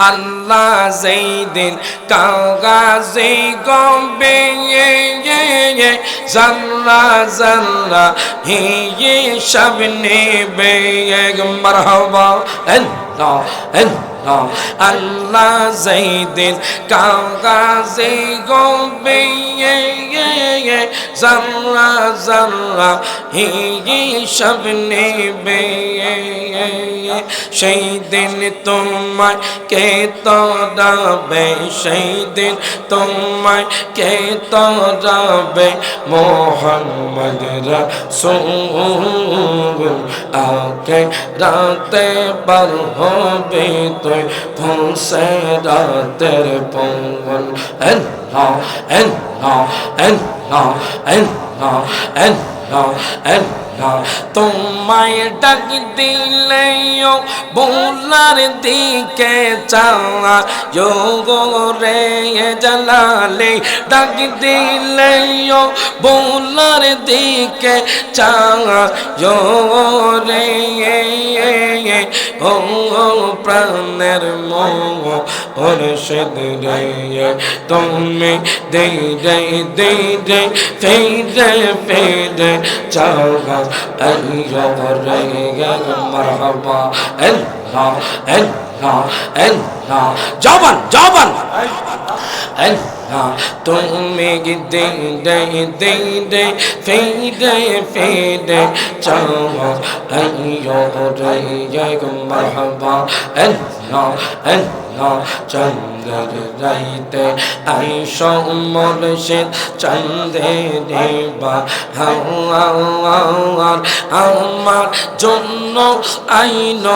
আল্লাহ যেদিন কাগাজে গবে জাল্লা জাল্লা হে সব নেবে মারহাবা আল্লাহ আল্লাহ আল্লাহ যেদিন কাগাজে গবে জাল্লা জাল্লা হে সব নেবে সেই দিন তোমায় কে তরাবে সেই দিন তোমায় কে তরাবে মোহাম্মদ রাসূল আকে রাতে পার হবে তুই পৌঁছে রাতের পবন আল্লাহ আল্লাহ আল্লাহ আল্লাহ আল্লাহ আল্লাহ তোমায় ডাক দিলে বোলার দিকে চাওয়া রে জালালে ডাক দিলে বোলার দিকে চাওয়া রে ও প্রাণের মুর্শিদ রে তুমি দে দে দে দে ফেরে ফেরে চাওয়া মারহাবা আল্লাহ আল্লাহ আল্লাহ জবান জবান আল্লাহ তুমি দে দে দে দে ফেরে ফেরে চাওয়া মারহাবা আল্লাহ আল্লাহ চন্দ্র রাইতে আইসো মুর্শিদ চন্দ্রে দেবা আমার জন্য আইন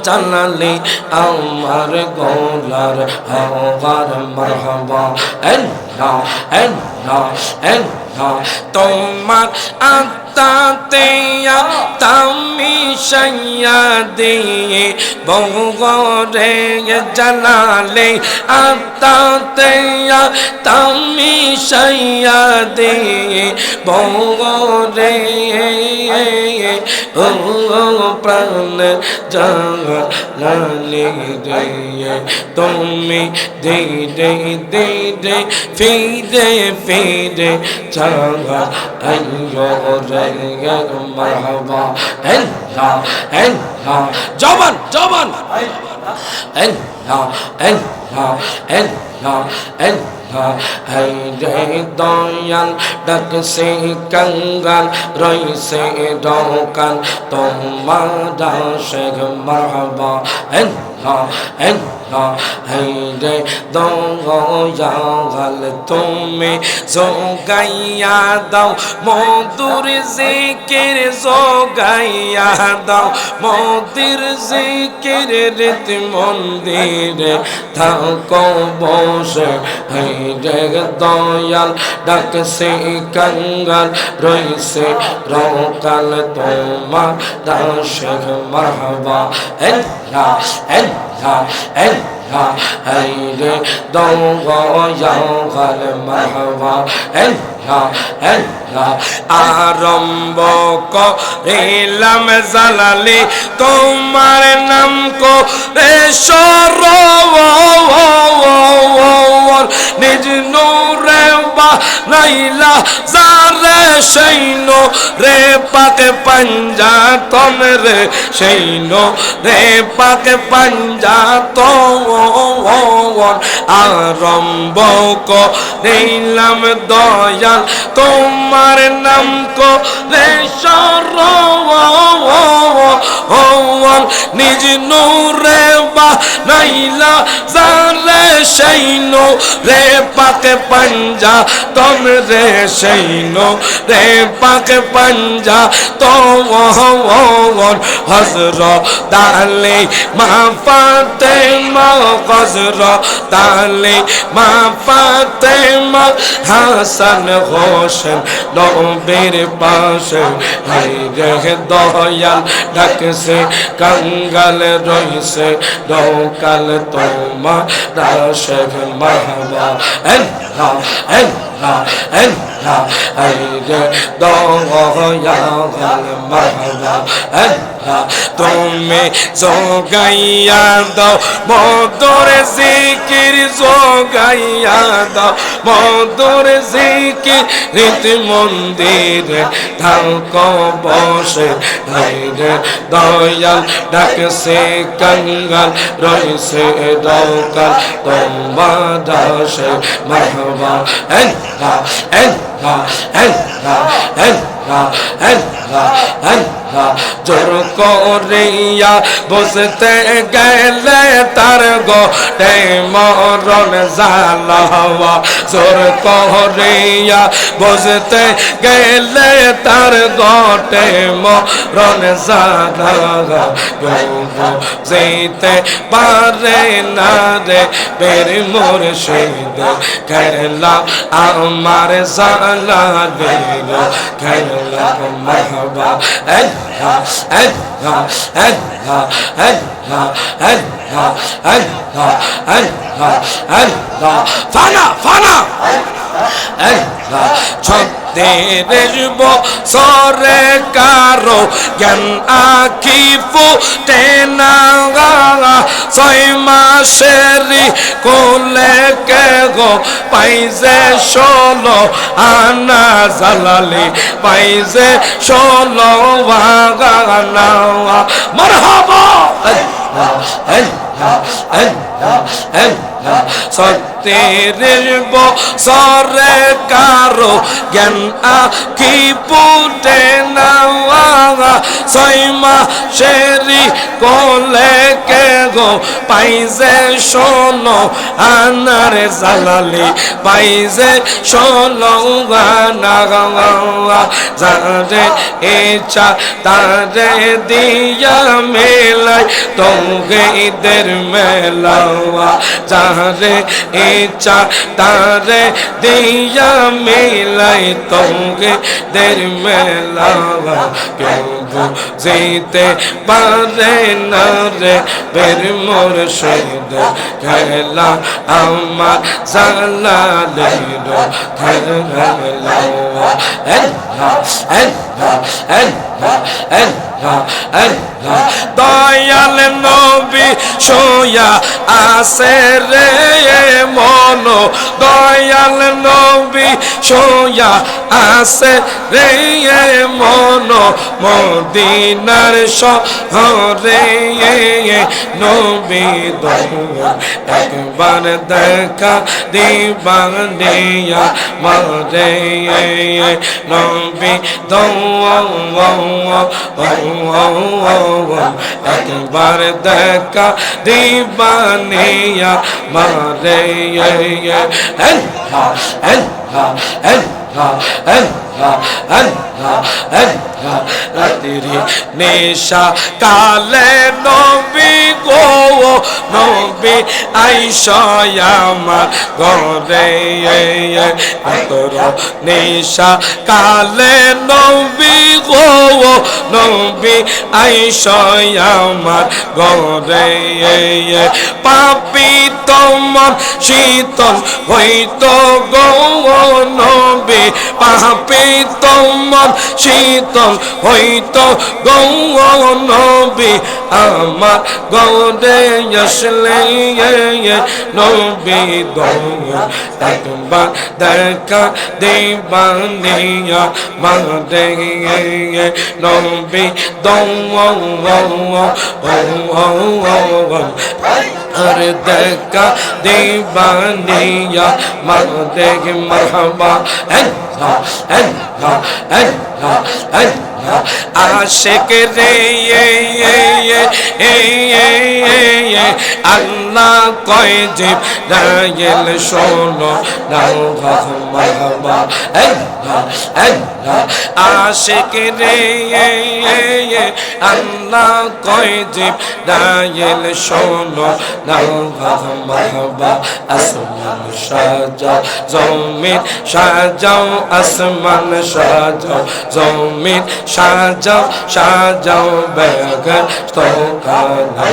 জানালে আমার গোলার হওয়ার মারহাবা আল্লাহ আল্লাহ আল্লাহ তোমার আত্মাতে তামি সাইয়া দিয়ে বগরে জালালে আত্মাতে তামি সাইয়া দিয়ে বগরে ও প্রাণ জালালে রে তুমি দে দে দে দে ফিরে ফিরে চাওয়া রে মারহাবা আল্লাহ আল্লাহ জবান জবান আল্লাহ আল্লাহ আল্লাহ আল্লাহ হাই রে দয়াল ডাকছে কঙ্গাল রইছে ডকাল তোমার শেখ মারহাবা আল্লাহ আল্লাহ হাই রে দয়াল তুমি জোগাইয়া দাও মধুর জিকির জোগাইয়া দাও মধুর জিকির রিত মন্দিরে থাকো বসে হাই রে দয়াল ডাকছে কঙ্গাল রইছে রকাল তোমার শেখ মারহাবা আল্লাহ আল্লাহ আল্লাহ হাই রে দয়াল মারহাবা আল্লাহ আল্লাহ আরম্ভ করিলাম জালালি তোমার নাম করে সরোবর নিজ নূরে বানাইলা যারে সেই রে পাকে পাঞ্জাতন রে সেই রে পাকে পাঞ্জাতন আরম্ভ করিলাম দয়াল তোমার নাম করে সরোবর নিজ নূরে বানাইলা যারে সেই রে পাকে পাঞ্জাতন রে সেই রে পাকে পাঞ্জাতন হযরত আলী মা ফাতেমা হযরত আলী মা ফাতেমা হাসান হোসেন নবীর পাশে হাই রে দয়াল ডাকছে কঙ্গাল রইছে ডকাল তোমার শেখ মারহাবা আল্লাহ আল্লাহ তুমি জোগাইয়া দাও মধুর জিকির জোগাইয়া দাও মধুর জিকির রীত মন্দিরে থাকো বসে রে দয়াল ডাকছে কঙ্গাল রইছে দৌকাল তোমার দাসে মারহাবা জোর করিয়া বসতে গেলে তার গোটে মরণ জালাওয়া জোর করিয়া বসতে গেলে তার গোটে মরণ জালাওয়া যেতে পারে না রে বের মুর্শিদ খেলা আমার জালা বের খেলা মারহাবা ফানা ফানা ছত্রিশ বছরে কারো জ্ঞান আঁকি ফুটে না 6 মাসেরই কোলে কে গো পাইছে 16 আনা জালালি পাইছে 16 আনা মারহাবা ছত্রিশ বছরে কারো জ্ঞান আঁকি ফুটে না 6 মাসেরই কোলে কে গো পাইছে 16 আনার জালালি পাইছে 16 আনা যারে ইচ্ছা তারে দিয়া মেলাই তোকে ঈদের মেলাওয়া যারে ইচ্ছা তারে দিয়া মেলাই তোকে দের মেলাওয়া কেউ যেতে পারে না রে বের মুর্শিদ খেলা আমার জালালের খেলাওয়া দয়াল নবী সোয়া আছে রে মন দয়াল নবী সোয়া আছে রে মন মদিনার শহরে নবী দয়াল একবার দেখা দিবানিয়া মারে নবী দয়াল একবার দেখা দিবানিয়া মারে রাত্রি নেশা কালে নবী গো নবী আইসা আমার ঘরে নেশা কালে নবী গো নবী আইসা আমার ঘরে পাপি তোমার শীতল হইত গো নবী পাপি তোমার শীতল হইত গো নবী আমার গৌরে আসলে নবী দয়া একবার দেখা দিবানিয়া মারে নবী দয়া আর দেখা দিবানিয়া মারে মারহাবা আশিক রে আল্লাহ কয় যে রায়েল শোনো নাও মারহাবা আশিক রে আল্লাহ কয় যে রায়েল শোনো নাও মারহাবা আসমান সাজাও জমিন সাজাও আসমান সাজাও জমিন সাজাও সাজাও বেগর তোখানা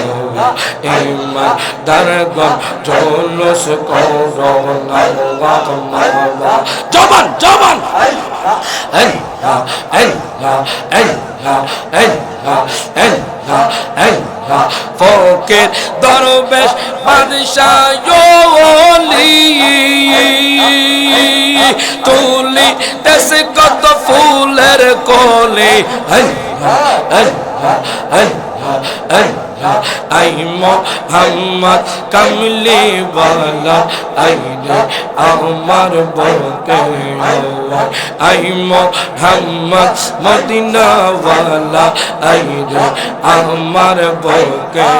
ইমান দরগম জলুস করো না জবান জবান আল্লাহ আল্লাহ আল্লাহ আল্লাহ আল্লাহ আল্লাহ ফকির দরবেশ বাদশাহ ওলি তুলি দেশে কত ফুলের কোলে আল্লাহ আল্লাহ আল্লাহ আল্লাহ আই মোহাম্মদ কামলি ওয়ালা আইরে আমার বকে আই মোহাম্মদ মদিনা ওয়ালা আইরে আমার বকে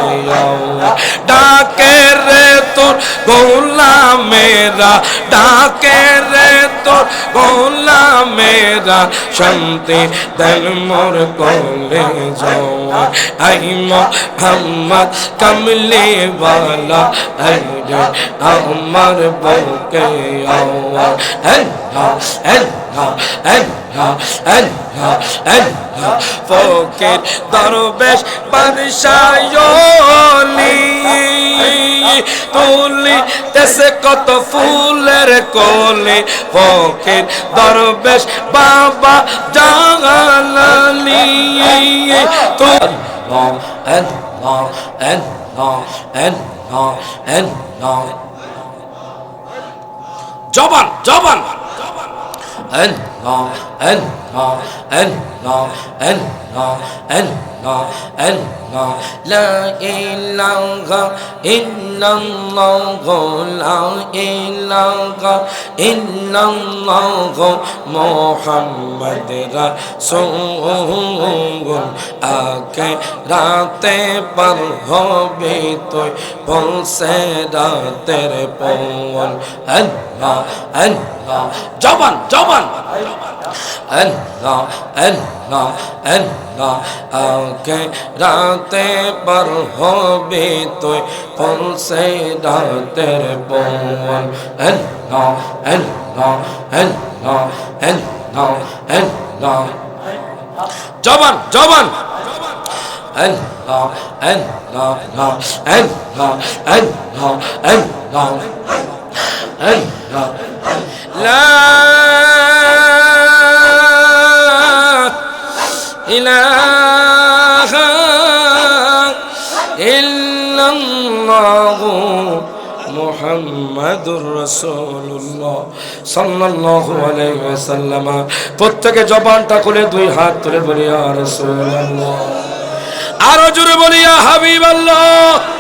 ডাকে রে তোর গোলামেরা ডাকে রে তোর গোলামেরা শান্তি দেন মোর কোলে যাও আই মোহাম্মদ কমলি ওয়ালা আইরে আমার বকে আল্লাহ আল্লাহ আল্লাহ আল্লাহ আল্লাহ ফকির দরবেশ বাদশাহ ওলি তুলি দেশে কত ফুলের কোলে ফকির দরবেশ বাবা জালালি তো আল্লাহ আল্লাহ আল্লাহ আল্লাহ আল্লাহ জবান জবান আল্লাহ আল্লাহ আল্লাহ আল্লাহ আল্লাহ আল্লাহ লা ইলাহা ইল্লাল্লাহ লা ইলাহা ইল্লাল্লাহ মুহাম্মদ রাসূল আকে রাতে পার হবে তুই বলছে রাতের পৌল আল্লাহ আল্লাহ জবান জবান আল্লাহ আল্লাহ আল্লাহ আকে রাতে পার হবে তুই বলছে রাতের পৌল আল্লাহ আল্লাহ আল্লাহ আল্লাহ আল্লাহ জবান জবান আল্লাহ আল্লাহ আল্লাহ আল্লাহ আল্লাহ আল্লাহ লা ইলাহা ইল্লাল্লাহ মুহাম্মাদুর রাসূলুল্লাহ সাল্লাল্লাহু আলাইহি ওয়াসাল্লাম প্রত্যেকে জবানটা খুলে দুই হাত তুলে বলি ইয়া রাসূলুল্লাহ আরো জোরে বলি ইয়া হাবিবাল্লাহ